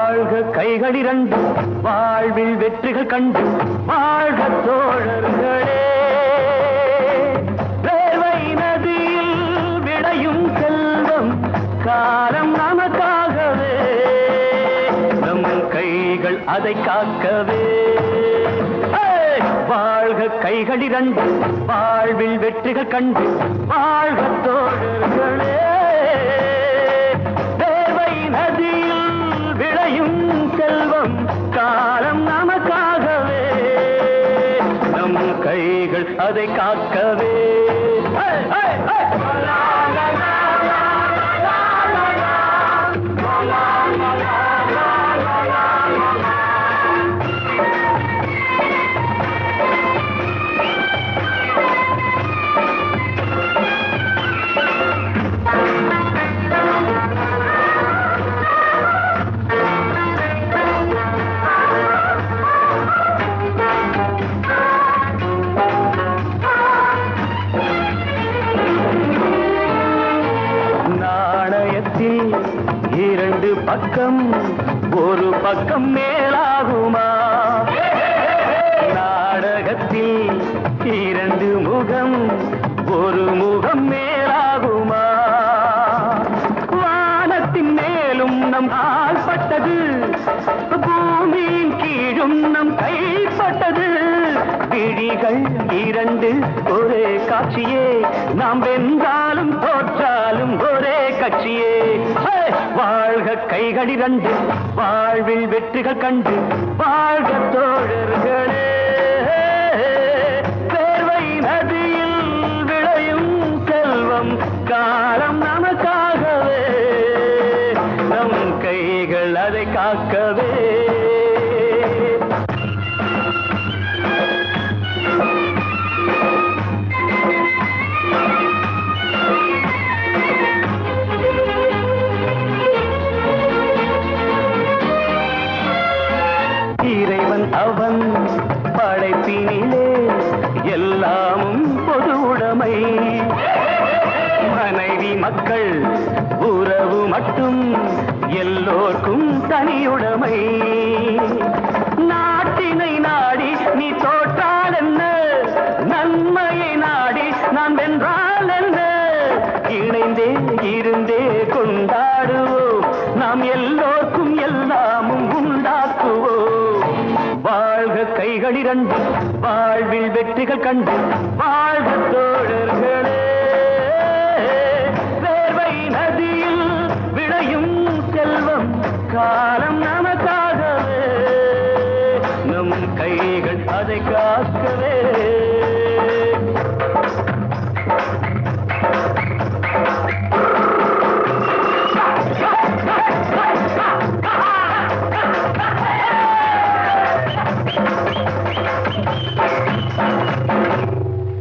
வாழ்க கைகள் இரண்டு வாழ்வில் வெற்றிகள் கண்டு வாழ்க தோழர்களே. வேர்வை நதியில் விளையும் செல்வம் காலம் நமக்காகவே, நம் கைகள் அதை காக்கவே. வாழ்க கைகள் இரண்டு வாழ்வில் வெற்றிகள் கண்டு வாழ்க தோழர்களே. வேர்வை நதியில் விளையும் செல்வம் காலம் நமக்காகவே, நம் கைகள் அதை காக்கவே. இரண்டு பக்கம் ஒரு பக்கம் மேலாகுமா? நாடகத்தில் இரண்டு முகம் ஒரு முகம் மேலாகுமா? வானத்தின் மேலும் நம் ஆள்பட்டது, பூமியின் கீழும் நம் கைப்பட்டது. விழிகள் இரண்டு ஒரே காட்சியே, நாம் வென்றாலும் தோற்றாலும் ஒரே கட்சியே. வாழ்க கைகள் இரண்டு வாழ்வில் வெற்றிகள் கண்டு வாழ்க தோழர்களே. வேர்வை நதியில் விளையும் செல்வம் காலம் நமக்காகவே, நம் கைகள் அதை காக்கவே. இறைவன் அவன் படைப்பினிலே எல்லாமும் பொது உடைமை. மனைவி மக்கள் உறவு மட்டும் எல்லோர்க்கும் தனியுடைமை. நாட்டினை நாடி நீ தோற்றால் என்ன, நன்மையை நாடி நான் வென்றால் என்ன? இணைந்தே இருந்தே கொண்டாடுவோம், நாம் எல்லோர்க்கும் எல்லாமும் உண்டாக்குவோம். வாழ்க கைகள் இரண்டு வாழ்வில் வெற்றிகள் கண்டு வாழ்க தோழர்களே. வேர்வை நதியில் விளையும் செல்வம் காலம் நமக்காகவே, நம் கைகள் அதை காக்கவே.